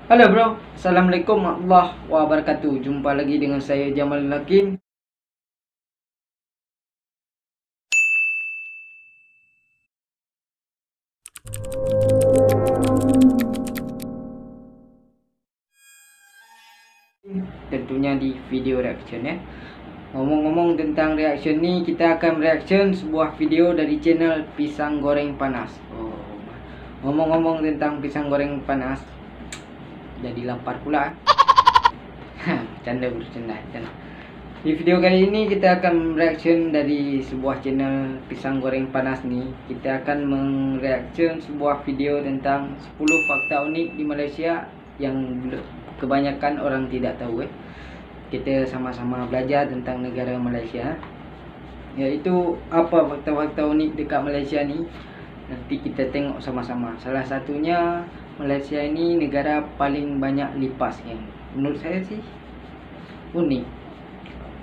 Halo bro, Assalamualaikum warahmatullahi wabarakatuh. Jumpa lagi dengan saya Jamal Lakin. Tentunya di video reaction ya. Ngomong-ngomong tentang reaction ni, kita akan reaction sebuah video dari channel Pisang Goreng Panas. Ngomong-ngomong tentang pisang goreng panas, jadi lapar pula. Bercanda. Di video kali ini kita akan reaction dari sebuah channel Pisang Goreng Panas nih. Kita akan mereaction sebuah video tentang 10 fakta unik di Malaysia yang kebanyakan orang tidak tahu. Kita sama-sama belajar tentang negara Malaysia, yaitu apa fakta-fakta unik dekat Malaysia ni. Nanti kita tengok sama-sama. Salah satunya, Malaysia ini negara paling banyak lipas kan. Menurut saya sih unik.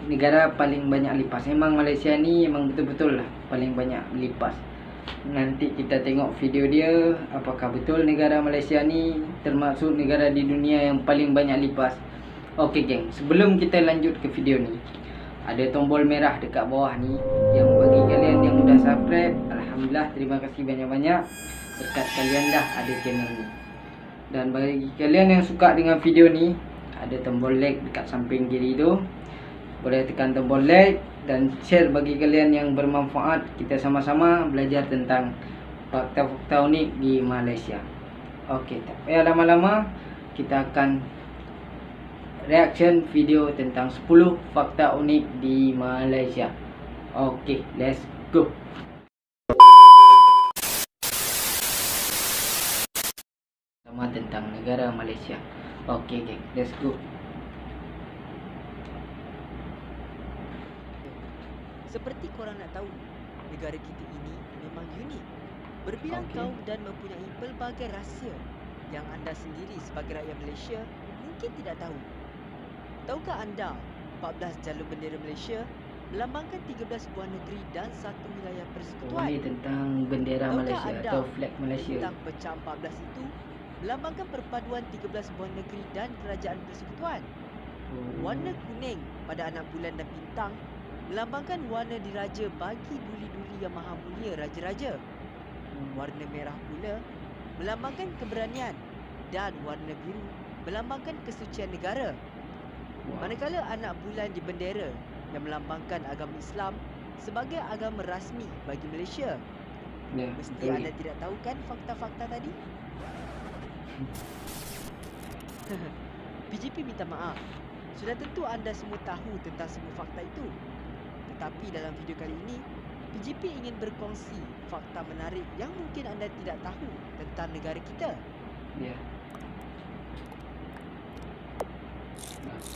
Negara paling banyak lipas. Memang Malaysia ni memang betul-betul lah paling banyak lipas. Nanti kita tengok video dia, apakah betul negara Malaysia ni termasuk negara di dunia yang paling banyak lipas. Okey geng, sebelum kita lanjut ke video ni, ada tombol merah dekat bawah ni. Yang bagi kalian yang sudah subscribe, alhamdulillah, terima kasih banyak-banyak. Berkat kalian dah ada channel ni. Dan bagi kalian yang suka dengan video ni, ada tombol like dekat samping kiri tu. Boleh tekan tombol like dan share bagi kalian yang bermanfaat. Kita sama-sama belajar tentang fakta-fakta unik di Malaysia. Okey, tak payah lama-lama, kita akan reaction video tentang 10 fakta unik di Malaysia. Okey, let's go. Sama tentang negara Malaysia. Okey, let's go. Seperti korang nak tahu, negara kita ini memang unik, berbilang kaum dan mempunyai pelbagai rahsia yang anda sendiri sebagai rakyat Malaysia mungkin tidak tahu. Tahukah anda 14 jalur bendera Malaysia melambangkan 13 buah negeri dan satu wilayah persekutuan? Ini tentang bendera Malaysia atau flag Malaysia. Bintang pecah 14 itu melambangkan perpaduan 13 buah negeri dan kerajaan persekutuan. Warna kuning pada anak bulan dan bintang melambangkan warna diraja bagi duli-duli yang maha mulia raja-raja. Warna merah pula melambangkan keberanian dan warna biru melambangkan kesucian negara. Manakala anak bulan di bendera yang melambangkan agama Islam sebagai agama rasmi bagi Malaysia. Mesti anda tidak tahu kan fakta-fakta tadi? PJP minta maaf. Sudah tentu anda semua tahu tentang semua fakta itu. Tetapi dalam video kali ini, PJP ingin berkongsi fakta menarik yang mungkin anda tidak tahu tentang negara kita.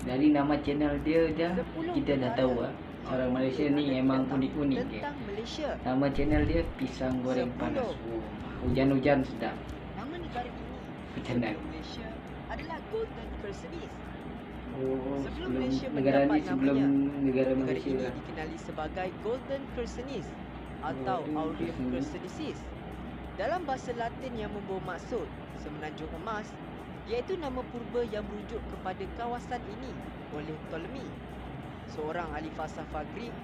Dari nama channel dia kita dah tahu orang Malaysia ni memang unik-unik tentang Malaysia. Nama channel dia Pisang Goreng Panas. Hujan-hujan sedap. Nama negara ini Bercanda. Malaysia adalah Golden Cursenis. Sebelum negara ni, sebelum negara Malaysia ini dikenali sebagai Golden Cursenis atau Aureum Cursenisis. Dalam bahasa Latin yang membawa maksud semenanjung emas, iaitu nama purba yang merujuk kepada kawasan ini oleh Ptolemy, seorang ahli falsafah Greek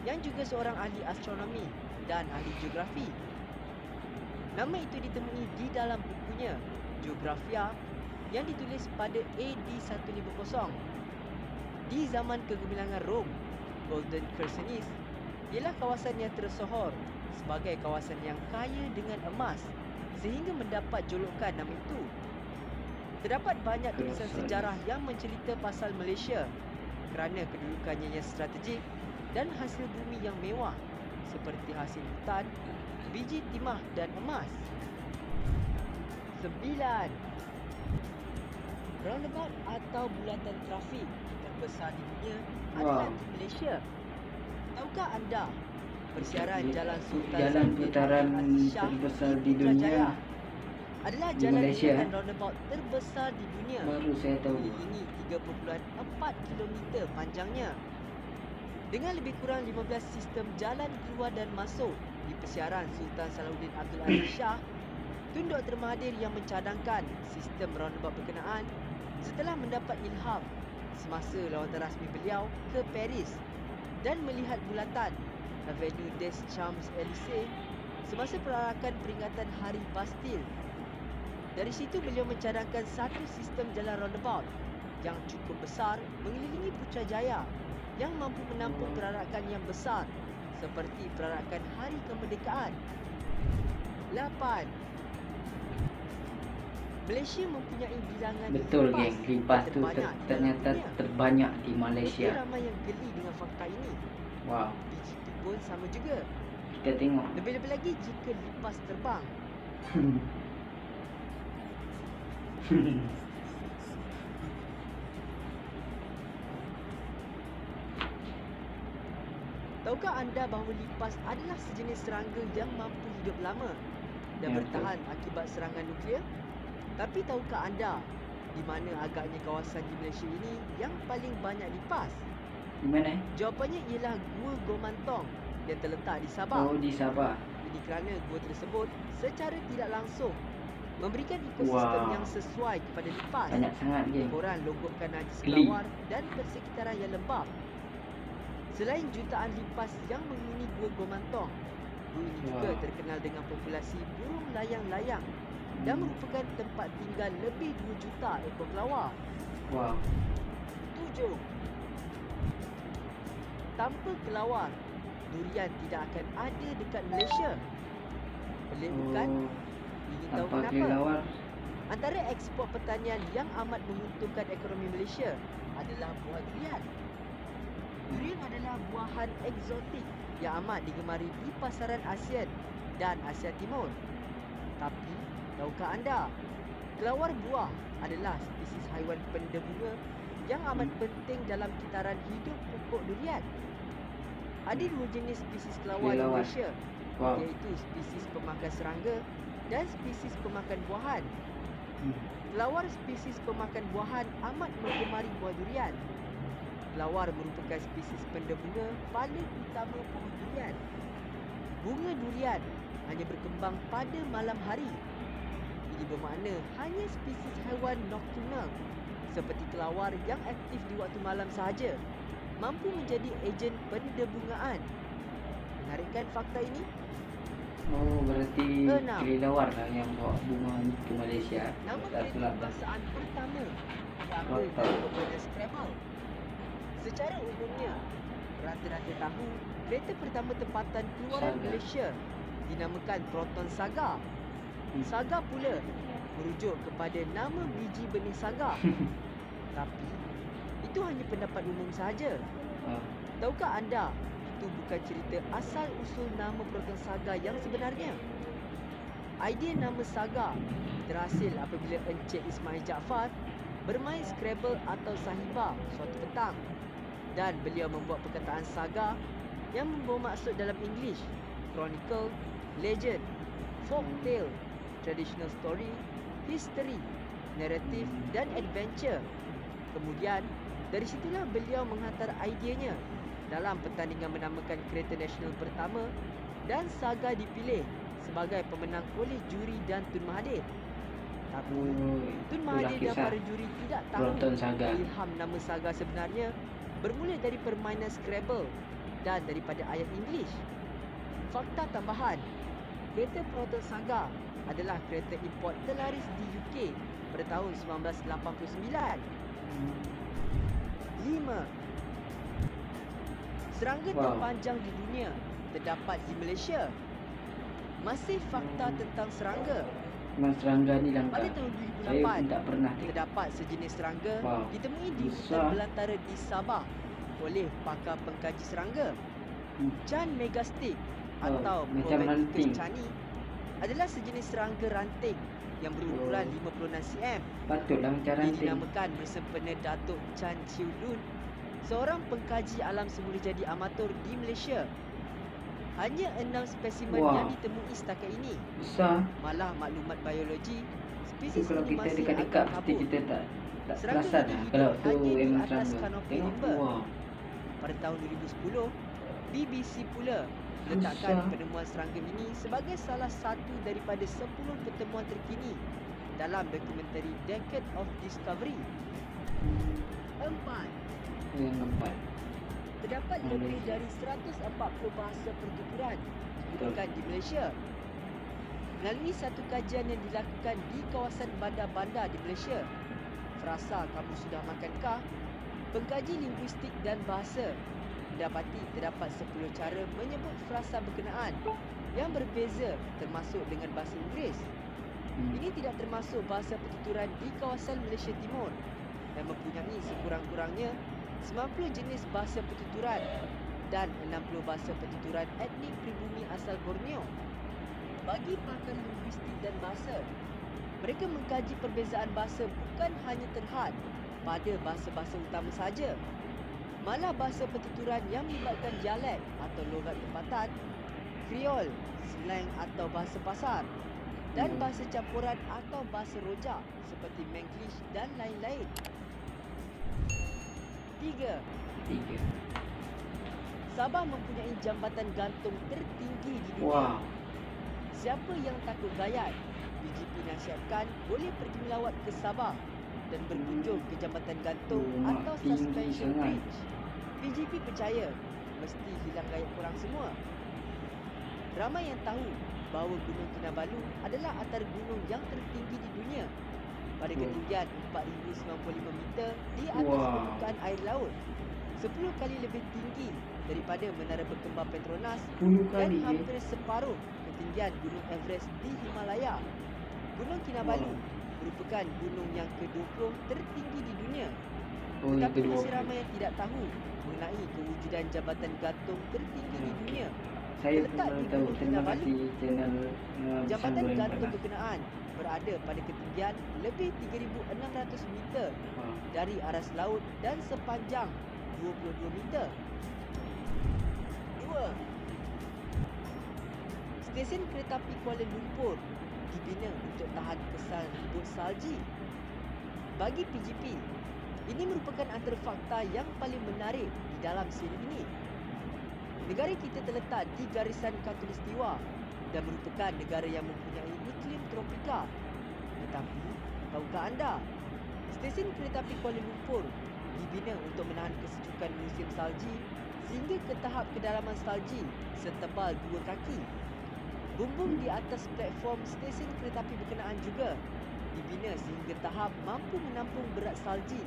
yang juga seorang ahli astronomi dan ahli geografi. Nama itu ditemui di dalam bukunya Geographia yang ditulis pada AD 150. Di zaman kegemilangan Rom, Golden Cursenis ialah kawasan yang tersohor sebagai kawasan yang kaya dengan emas sehingga mendapat julukan nama itu. Terdapat banyak tulisan sejarah yang mencerita pasal Malaysia kerana kedudukannya yang strategik dan hasil bumi yang mewah seperti hasil hutan, biji timah dan emas. 9. Roundabout atau bulatan trafik terbesar di dunia adalah di Malaysia. Tahukah anda persiaran Jalan Sultan putaran terbesar di dunia adalah jalan dengan roundabout terbesar di dunia. Baru saya tahu. Ini 3.4 km panjangnya. Dengan lebih kurang 15 sistem jalan keluar dan masuk di persiaran Sultan Salahuddin Abdul Aziz Shah, Tun Dr. Mahathir yang mencadangkan sistem roundabout berkenaan setelah mendapat ilham semasa lawatan rasmi beliau ke Paris dan melihat bulatan Avenue des Champs-Élysées semasa perarakan peringatan Hari Bastille. Dari situ beliau mencadangkan satu sistem jalan roundabout yang cukup besar mengelilingi Putrajaya yang mampu menampung perarakan yang besar seperti perarakan Hari Kemerdekaan. 8. Malaysia mempunyai bilangan Betul lipas geng, lipas tu terbanyak di dalam ternyata dunia. terbanyak di Mesti Malaysia. ramai yang geli dengan fakta ini. Wow, BGP pun sama juga. kita tengok. Lebih-lebih lagi jika lipas terbang. Tahukah anda bahawa lipas adalah sejenis serangga yang mampu hidup lama dan Ya, bertahan akibat serangan nuklear? Tapi tahukah anda di mana agaknya kawasan di Malaysia ini yang paling banyak lipas? Di mana? Jawapannya ialah Gua Gomantong yang terletak di Sabah. Oh, di Sabah. Ini kerana gua tersebut secara tidak langsung memberikan ekosistem Wow. yang sesuai kepada lipas. Banyak sangat geng. Koran longgokan najis Geli. kelawar dan persekitaran yang lembab. Selain jutaan lipas yang menghuni Gua Gomantong, gua ini juga Wow. terkenal dengan populasi burung layang-layang dan merupakan tempat tinggal lebih 2 juta ekor kelawar. Wow. 7. Tanpa kelawar, durian tidak akan ada dekat Malaysia. Pelik bukan? Oh, Ingin tahu tanpa kenapa? kelelawar. Antara ekspor pertanian yang amat menguntungkan ekonomi Malaysia adalah buah durian. Durian adalah buahan eksotik yang amat digemari di pasaran ASEAN dan Asia Timur. Tapi, tahukah anda, kelawar buah adalah spesies haiwan pendebunga yang amat penting dalam kitaran hidup pokok durian. Ada 2 jenis spesies kelawar di Kelelawar. Malaysia, Wow. iaitu spesies pemakan serangga dan spesies pemakan buahan. Hmm. Kelawar spesies pemakan buahan amat menggemari buah durian. Kelawar merupakan spesies pendebunga paling utama pohon durian. Bunga durian hanya berkembang pada malam hari. Ini bermakna hanya spesies haiwan nokturnal seperti kelawar yang aktif di waktu malam sahaja mampu menjadi ejen pendebungaan. Menarikkan fakta ini? Oh, berarti 6. kelelawar lah yang bawa bunga ni ke Malaysia. Nama Tak kereta silap dah. kebangsaan pertama diambil Rotor. dari permainan Scrabble. Secara umumnya, rata-rata tahu kereta pertama tempatan keluaran Saga. Malaysia dinamakan Proton Saga. Hmm. Saga pula merujuk kepada nama biji benih saga. Tapi, itu hanya pendapat umum sahaja. Ah, Tahukah anda, itu bukan cerita asal-usul nama Proton Saga yang sebenarnya? Idea nama Saga terhasil apabila Encik Ismail Jaafar bermain Scrabble atau Sahiba suatu petang dan beliau membuat perkataan Saga yang membawa maksud dalam English Chronicle, Legend, Folk Tale, Traditional Story, History, Narrative dan Adventure. Kemudian, dari situlah beliau menghantar ideanya dalam pertandingan menamakan kereta nasional pertama dan Saga dipilih sebagai pemenang oleh juri dan Tun Mahathir. Tapi oh, Tun itulah Mahathir dan kisah para juri tidak tahu Proton Saga. ilham nama Saga sebenarnya bermula dari permainan Scrabble dan daripada ayat English. Fakta tambahan, kereta Proton Saga adalah kereta import terlaris di UK pada tahun 1989. 5. Serangga Wow. terpanjang di dunia terdapat di Malaysia. Masih fakta tentang serangga. Memang serangga ni langka. Pada tahun Saya 2008, tidak pernah tengok. terdapat sejenis serangga Wow. ditemui di hutan Besar. belantara di Sabah oleh pakar pengkaji serangga. Hmm. Chan megastic Oh, atau macam ranting. Prometheus chani adalah sejenis serangga ranting yang berukuran Oh. 56 cm. Patutlah macam Dia ranting. dinamakan bersempena Datuk Chan Chiu Lun, seorang pengkaji alam semula jadi amatur di Malaysia. Hanya 6 spesimen Wah. yang ditemui setakat ini. Besar. Malah maklumat biologi, Tu spesies kalau ini kita masih dekat-dekat agak mesti kabur. kita tak Serangga perasan ini lah hidup kalau tu hanya di memang atas serangga. kanopi Tengok. limba. Wow. Pada tahun 2010, BBC pula letakkan Susah. penemuan serangga ini sebagai salah satu daripada 10 pertemuan terkini dalam dokumentari Decade of Discovery. 4. Yang keempat. Terdapat lebih dari 140 bahasa pertuturan digunakan di Malaysia. Melalui satu kajian yang dilakukan di kawasan bandar-bandar di Malaysia, frasa kamu sudah makankah? Pengkaji linguistik dan bahasa mendapati terdapat 10 cara menyebut frasa berkenaan yang berbeza termasuk dengan bahasa Inggeris. Ini tidak termasuk bahasa pertuturan di kawasan Malaysia Timur yang mempunyai sekurang-kurangnya 90 jenis bahasa pertuturan dan 60 bahasa pertuturan etnik pribumi asal Borneo. Bagi pakar linguistik dan bahasa, mereka mengkaji perbezaan bahasa bukan hanya terhad pada bahasa-bahasa utama sahaja, malah bahasa pertuturan yang melibatkan dialek atau logat tempatan, Kriol, slang atau bahasa pasar, dan bahasa campuran atau bahasa rojak seperti Manglish dan lain-lain. 3. Sabah mempunyai jambatan gantung tertinggi di dunia. Wow. Siapa yang takut gayat, PGP nasihatkan boleh pergi melawat ke Sabah dan berkunjung ke jambatan gantung atau suspension bridge. PGP percaya mesti hilang gayat korang semua. Ramai yang tahu bahawa Gunung Kinabalu adalah antara gunung yang tertinggi di dunia pada ketinggian 4,095 meter di atas permukaan air laut, 10 kali lebih tinggi daripada Menara Berkembar Petronas 10 dan kali hampir separuh ketinggian Gunung Everest di Himalaya. Gunung Kinabalu merupakan gunung yang ke-20 tertinggi di dunia. Oh, yang Tetapi kedua. masih ramai yang tidak tahu mengenai kewujudan jabatan gantung tertinggi di dunia. Saya Terletak pun di tahu. Gunung Terima Kinabalu. kasih channel Pisang Jabatan Goreng gantung Panas. berkenaan berada pada ketinggian lebih 3,600 meter Wow. dari aras laut dan sepanjang 22 meter. 2. Stesen kereta api Kuala Lumpur dibina untuk tahan kesan ribut salji. Bagi PGP, ini merupakan antara fakta yang paling menarik di dalam siri ini. Negara kita terletak di garisan khatulistiwa dan merupakan negara yang mempunyai iklim tropika. Tetapi, tahukah anda, stesen kereta api Kuala Lumpur dibina untuk menahan kesejukan musim salji sehingga ke tahap kedalaman salji setebal 2 kaki. Bumbung di atas platform stesen kereta api berkenaan juga dibina sehingga tahap mampu menampung berat salji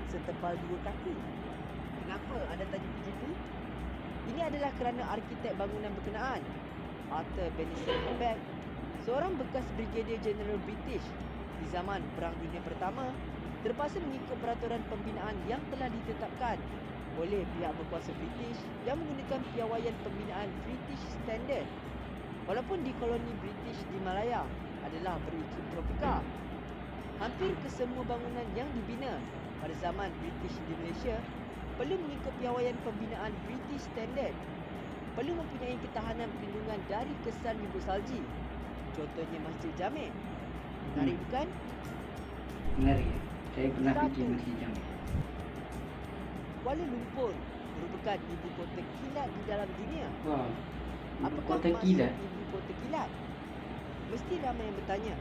setebal 2 kaki. Kenapa anda tanya PGP? Ini adalah kerana arkitek bangunan berkenaan, Arthur Benison Hebeck, seorang bekas Brigadier General British di zaman Perang Dunia Pertama, terpaksa mengikut peraturan pembinaan yang telah ditetapkan oleh pihak berkuasa British yang menggunakan piawaian pembinaan British Standard. Walaupun di koloni British di Malaya adalah beriklim tropika, hampir kesemua bangunan yang dibina pada zaman British di Malaysia perlu mengikut piawaian pembinaan British Standard. Perlu mempunyai ketahanan perlindungan dari kesan ribut salji. Contohnya Masjid Jamek. Menarik bukan? Menarik. Saya pernah 1. pergi Masjid Jamek. Kuala Lumpur merupakan ibu kota kilat di dalam dunia. Wow. Apakah Kota maksud kilat. ibu kota kilat? Mesti ramai yang bertanya.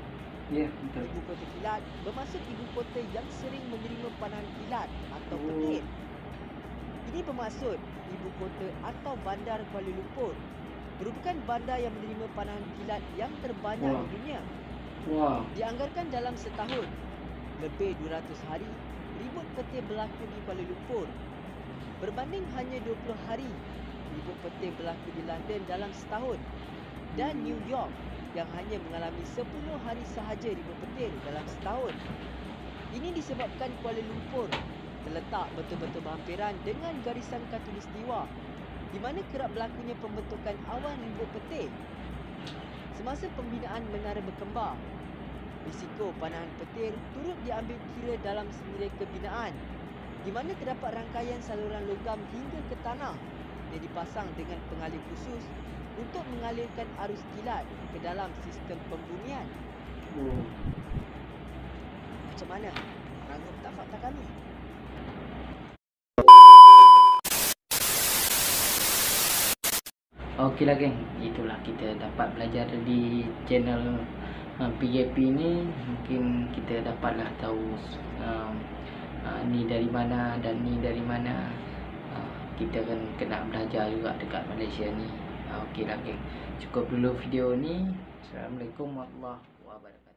Ya, betul. Ibu kota kilat bermaksud ibu kota yang sering menerima panahan kilat atau Oh. petir. Ini bermaksud ibu kota atau bandar Kuala Lumpur merupakan bandar yang menerima panahan kilat yang terbanyak Wah. di dunia. Wow. Dianggarkan dalam setahun lebih 200 hari ribut petir berlaku di Kuala Lumpur. Berbanding hanya 20 hari ribut petir berlaku di London dalam setahun dan New York yang hanya mengalami 10 hari sahaja ribut petir dalam setahun. Ini disebabkan Kuala Lumpur terletak betul-betul berhampiran dengan garisan khatulistiwa di mana kerap berlakunya pembentukan awan ribut petir. Semasa pembinaan Menara Berkembar, risiko panahan petir turut diambil kira dalam senilai kebinaan di mana terdapat rangkaian saluran logam hingga ke tanah yang dipasang dengan pengalir khusus untuk mengalirkan arus kilat ke dalam sistem pembumian. Oh. Macam mana? Rangup tak fakta kami? Okeylah geng, itulah kita dapat belajar di channel PGP ni. Mungkin kita dapatlah tahu ni dari mana dan ni dari mana. Kita kan kena belajar juga dekat Malaysia ni. Okeylah geng, cukup dulu video ni. Assalamualaikum warahmatullahi wabarakatuh.